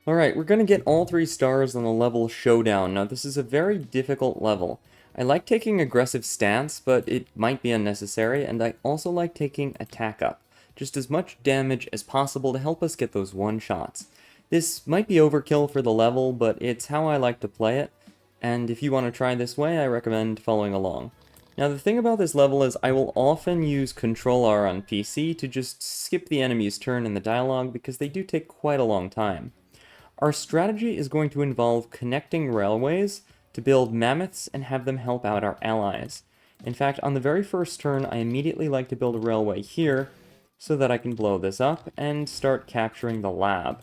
Alright, we're gonna get all 3 stars on the level Showdown. Now, this is a very difficult level. I like taking aggressive stance, but it might be unnecessary, and I also like taking attack up. Just as much damage as possible to help us get those one-shots. This might be overkill for the level, but it's how I like to play it, and if you want to try this way, I recommend following along. Now, the thing about this level is I will often use Control R on PC to just skip the enemy's turn in the dialogue because they do take quite a long time. Our strategy is going to involve connecting railways to build mammoths and have them help out our allies. In fact, on the very first turn, I immediately like to build a railway here so that I can blow this up and start capturing the lab.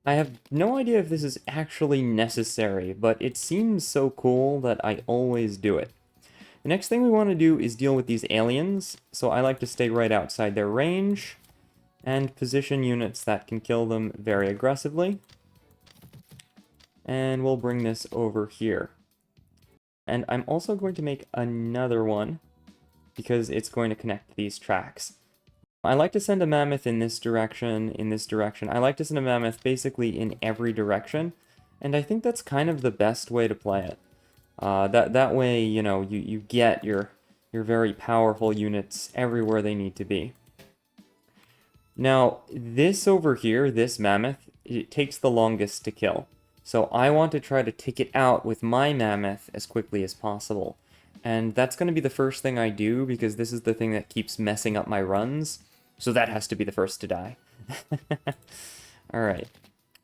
I have no idea if this is actually necessary, but it seems so cool that I always do it. The next thing we want to do is deal with these aliens, so I like to stay right outside their range and position units that can kill them very aggressively. And we'll bring this over here. And I'm also going to make another one because it's going to connect these tracks. I like to send a mammoth in this direction, in this direction. I like to send a mammoth basically in every direction, and I think that's kind of the best way to play it. That way, you know, you get your very powerful units everywhere they need to be. Now, this over here, this mammoth, it takes the longest to kill. So I want to try to take it out with my mammoth as quickly as possible. And that's going to be the first thing I do, because this is the thing that keeps messing up my runs. So that has to be the first to die. Alright.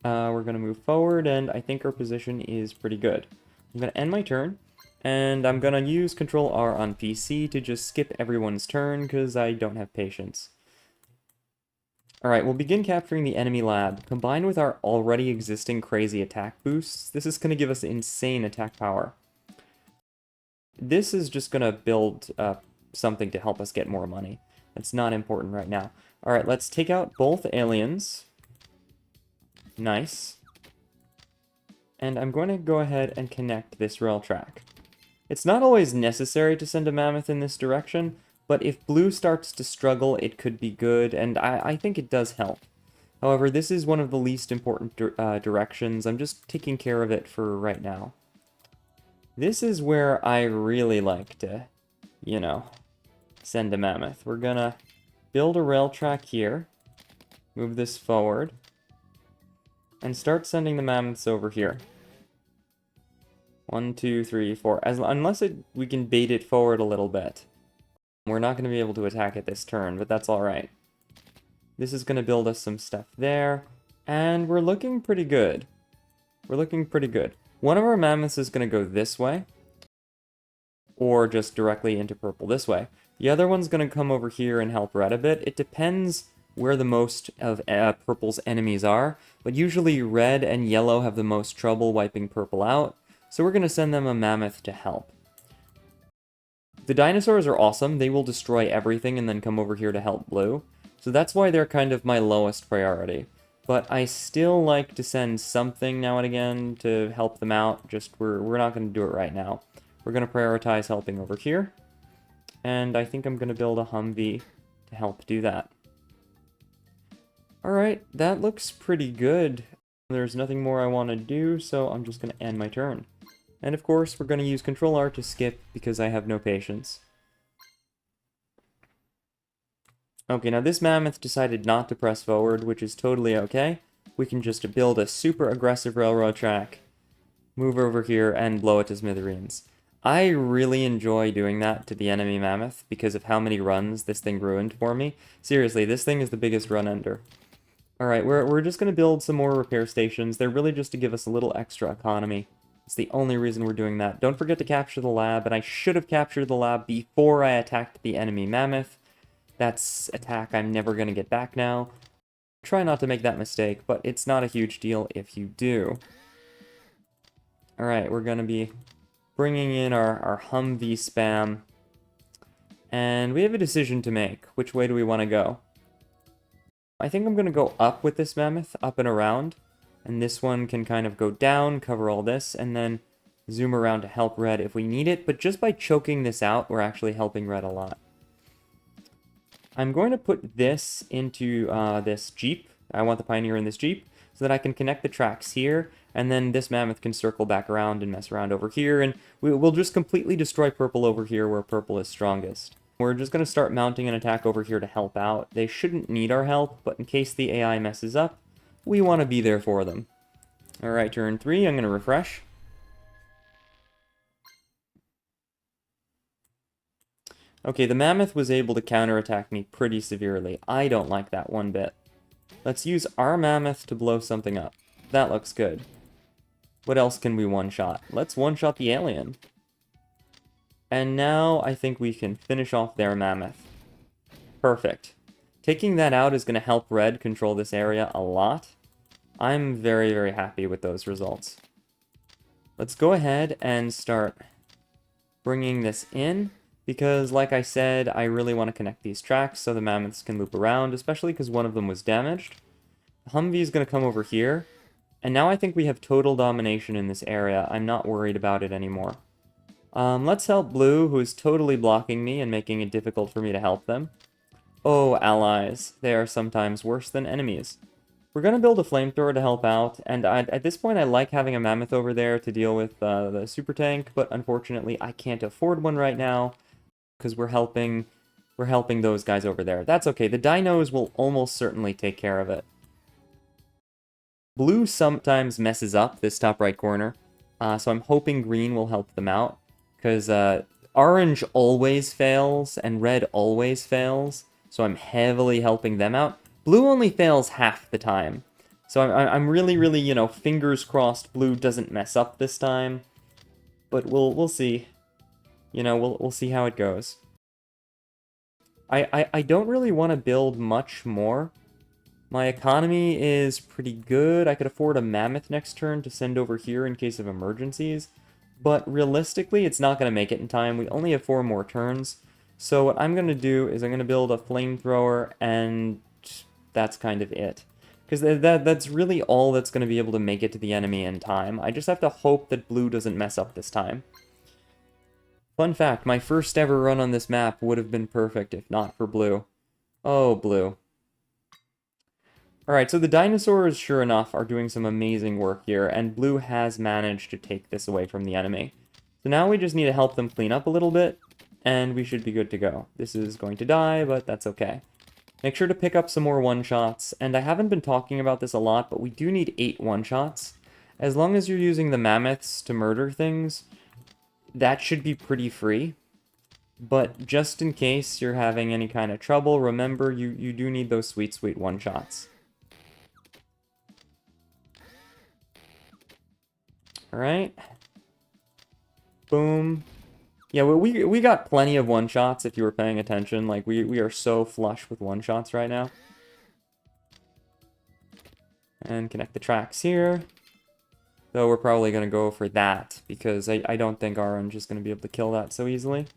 We're going to move forward, and I think our position is pretty good. I'm going to end my turn, and I'm going to use Control R on PC to just skip everyone's turn, because I don't have patience. Alright, we'll begin capturing the enemy lab. Combined with our already existing crazy attack boosts, this is going to give us insane attack power. This is just going to build something to help us get more money. That's not important right now. Alright, let's take out both aliens. Nice. And I'm going to go ahead and connect this rail track. It's not always necessary to send a mammoth in this direction, but if blue starts to struggle, it could be good, and I think it does help. However, this is one of the least important directions. I'm just taking care of it for right now. This is where I really like to, you know, send a mammoth. We're gonna build a rail track here, move this forward, and start sending the mammoths over here. 1, 2, 3, 4. Unless we can bait it forward a little bit. We're not going to be able to attack it this turn, but that's alright. This is going to build us some stuff there, and we're looking pretty good. We're looking pretty good. One of our mammoths is going to go this way, or just directly into purple this way. The other one's going to come over here and help red a bit. It depends where the most of purple's enemies are, but usually red and yellow have the most trouble wiping purple out, so we're going to send them a mammoth to help. The dinosaurs are awesome. They will destroy everything and then come over here to help blue. So that's why they're kind of my lowest priority. But I still like to send something now and again to help them out. Just we're not going to do it right now. We're going to prioritize helping over here. And I think I'm going to build a Humvee to help do that. Alright, that looks pretty good. There's nothing more I want to do, so I'm just going to end my turn. And of course, we're going to use Control R to skip because I have no patience. Okay, now this mammoth decided not to press forward, which is totally okay. We can just build a super aggressive railroad track, move over here, and blow it to smithereens. I really enjoy doing that to the enemy mammoth because of how many runs this thing ruined for me. Seriously, this thing is the biggest run ender. Alright, we're just going to build some more repair stations. They're really just to give us a little extra economy. It's the only reason we're doing that. Don't forget to capture the lab, and I should have captured the lab before I attacked the enemy mammoth. That's attack I'm never going to get back now. Try not to make that mistake, but it's not a huge deal if you do. Alright, we're going to be bringing in our Humvee spam. And we have a decision to make. Which way do we want to go? I think I'm going to go up with this mammoth, up and around. And this one can kind of go down, cover all this, and then zoom around to help red if we need it. But just by choking this out, we're actually helping red a lot. I'm going to put this into this Jeep. I want the Pioneer in this Jeep. So so that I can connect the tracks here, and then this mammoth can circle back around and mess around over here, and we'll just completely destroy purple over here where purple is strongest. We're just going to start mounting an attack over here to help out. They shouldn't need our help, but in case the AI messes up, we want to be there for them. Alright, turn 3, I'm going to refresh. Okay, the mammoth was able to counterattack me pretty severely. I don't like that one bit. Let's use our mammoth to blow something up. That looks good. What else can we one-shot? Let's one-shot the alien. And now I think we can finish off their mammoth. Perfect. Taking that out is going to help red control this area a lot. I'm very, very happy with those results. Let's go ahead and start bringing this in. Because, like I said, I really want to connect these tracks so the mammoths can loop around, especially because one of them was damaged. The Humvee is going to come over here, and now I think we have total domination in this area. I'm not worried about it anymore. Let's help Blue, who is totally blocking me and making it difficult for me to help them. Oh, allies. They are sometimes worse than enemies. We're going to build a flamethrower to help out, and at this point I like having a mammoth over there to deal with the super tank, but unfortunately I can't afford one right now, because we're helping those guys over there. That's okay. The dinos will almost certainly take care of it. Blue sometimes messes up this top right corner, so I'm hoping green will help them out, because orange always fails and red always fails, so I'm heavily helping them out. Blue only fails half the time, so I'm really, you know, fingers crossed blue doesn't mess up this time, but we'll see. You know, we'll see how it goes. I don't really want to build much more. My economy is pretty good. I could afford a mammoth next turn to send over here in case of emergencies. But realistically, it's not going to make it in time. We only have 4 more turns. So what I'm going to do is I'm going to build a flamethrower, and that's kind of it. Because that's really all that's going to be able to make it to the enemy in time. I just have to hope that blue doesn't mess up this time. Fun fact, my first ever run on this map would have been perfect if not for blue. Oh, blue. Alright, so the dinosaurs, sure enough, are doing some amazing work here, and blue has managed to take this away from the enemy. So now we just need to help them clean up a little bit, and we should be good to go. This is going to die, but that's okay. Make sure to pick up some more one-shots, and I haven't been talking about this a lot, but we do need 8 one-shots. As long as you're using the mammoths to murder things, that should be pretty free. But just in case you're having any kind of trouble, remember you do need those sweet, sweet one-shots. Alright. Boom. Yeah, well, we got plenty of one-shots if you were paying attention. Like, we are so flush with one-shots right now. And connect the tracks here. Though we're probably going to go for that, because I don't think orange is going to be able to kill that so easily.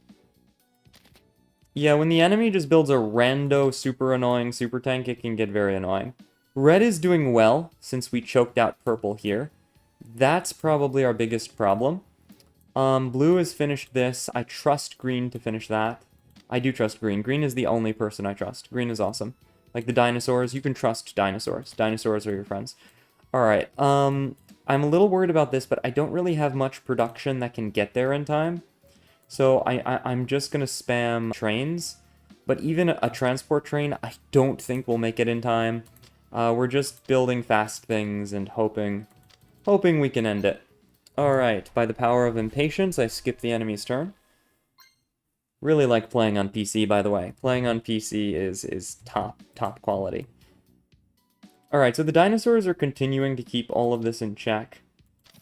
Yeah, when the enemy just builds a rando super annoying super tank, it can get very annoying. Red is doing well, since we choked out purple here. That's probably our biggest problem. Blue has finished this. I trust green to finish that. I do trust green. Green is the only person I trust. Green is awesome. Like the dinosaurs, you can trust dinosaurs. Dinosaurs are your friends. Alright, I'm a little worried about this, but I don't really have much production that can get there in time. So I'm just going to spam trains. But even a transport train, I don't think will make it in time. We're just building fast things and hoping we can end it. Alright, by the power of impatience, I skip the enemy's turn. Really like playing on PC, by the way. Playing on PC is top quality. Alright, so the dinosaurs are continuing to keep all of this in check.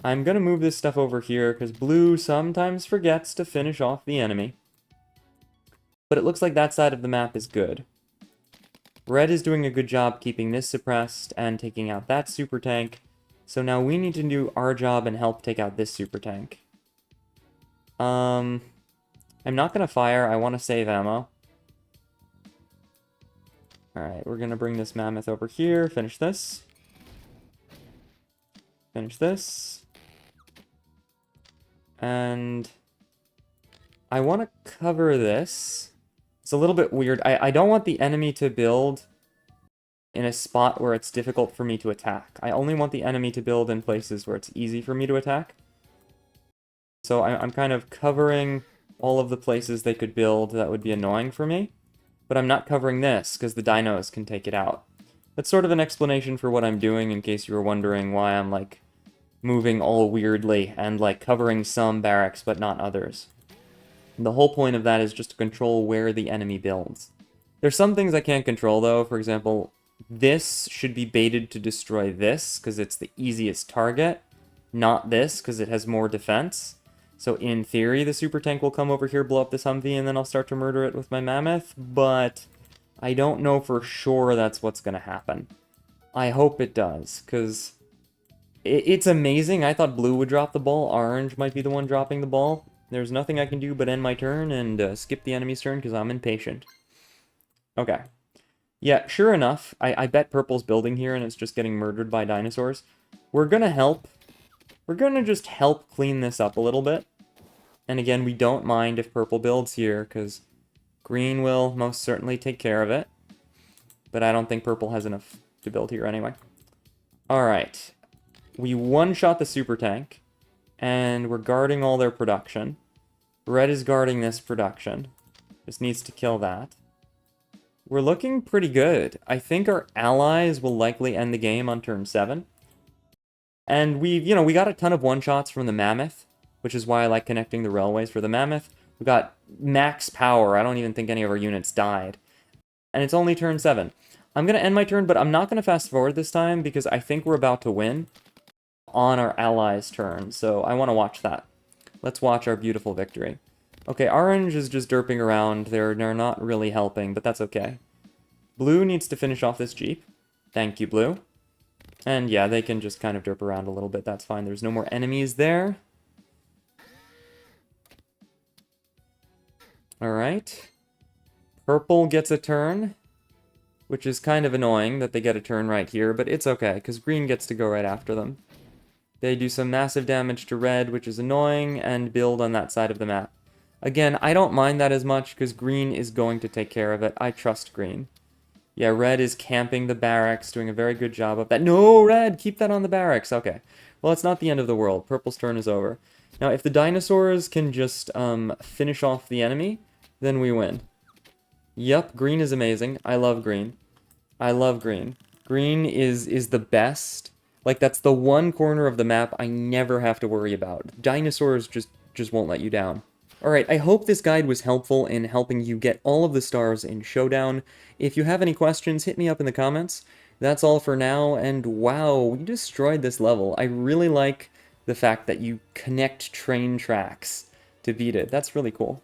I'm gonna move this stuff over here, because blue sometimes forgets to finish off the enemy. But it looks like that side of the map is good. Red is doing a good job keeping this suppressed and taking out that super tank. So now we need to do our job and help take out this super tank. I'm not gonna fire, I want to save ammo. Alright, we're gonna bring this mammoth over here, finish this. Finish this. And I want to cover this. It's a little bit weird. I don't want the enemy to build in a spot where it's difficult for me to attack. I only want the enemy to build in places where it's easy for me to attack. So I'm kind of covering all of the places they could build that would be annoying for me. But I'm not covering this, because the dinos can take it out. That's sort of an explanation for what I'm doing, in case you were wondering why I'm, like, moving all weirdly, and, like, covering some barracks, but not others. And the whole point of that is just to control where the enemy builds. There's some things I can't control, though. For example, this should be baited to destroy this, because it's the easiest target. Not this, because it has more defense. So in theory, the super tank will come over here, blow up this Humvee, and then I'll start to murder it with my mammoth, but I don't know for sure that's what's going to happen. I hope it does, because it's amazing. I thought blue would drop the ball. Orange might be the one dropping the ball. There's nothing I can do but end my turn and skip the enemy's turn because I'm impatient. Okay. Yeah, sure enough, I bet purple's building here and it's just getting murdered by dinosaurs. We're going to help. We're going to just help clean this up a little bit. And again, we don't mind if purple builds here, because green will most certainly take care of it. But I don't think purple has enough to build here anyway. Alright. We one-shot the super tank, and we're guarding all their production. Red is guarding this production. Just needs to kill that. We're looking pretty good. I think our allies will likely end the game on turn 7. And we got a ton of one-shots from the mammoth, which is why I like connecting the railways for the mammoth. We got max power. I don't even think any of our units died. And it's only turn 7. I'm going to end my turn, but I'm not going to fast forward this time because I think we're about to win on our allies' turn. So I want to watch that. Let's watch our beautiful victory. Okay, orange is just derping around. They're not really helping, but that's okay. Blue needs to finish off this jeep. Thank you, blue. And yeah, they can just kind of derp around a little bit. That's fine. There's no more enemies there. Alright. Purple gets a turn, which is kind of annoying that they get a turn right here, but it's okay, because green gets to go right after them. They do some massive damage to red, which is annoying, and build on that side of the map. Again, I don't mind that as much, because green is going to take care of it. I trust green. Yeah, red is camping the barracks, doing a very good job of that. No, red! Keep that on the barracks. Okay. Well, it's not the end of the world. Purple's turn is over. Now, if the dinosaurs can just finish off the enemy, then we win. Yep, green is amazing. I love green. I love green. Green is the best. Like, that's the one corner of the map I never have to worry about. Dinosaurs just won't let you down. Alright, I hope this guide was helpful in helping you get all of the stars in Showdown. If you have any questions, hit me up in the comments. That's all for now, and wow, we destroyed this level. I really like the fact that you connect train tracks to beat it. That's really cool.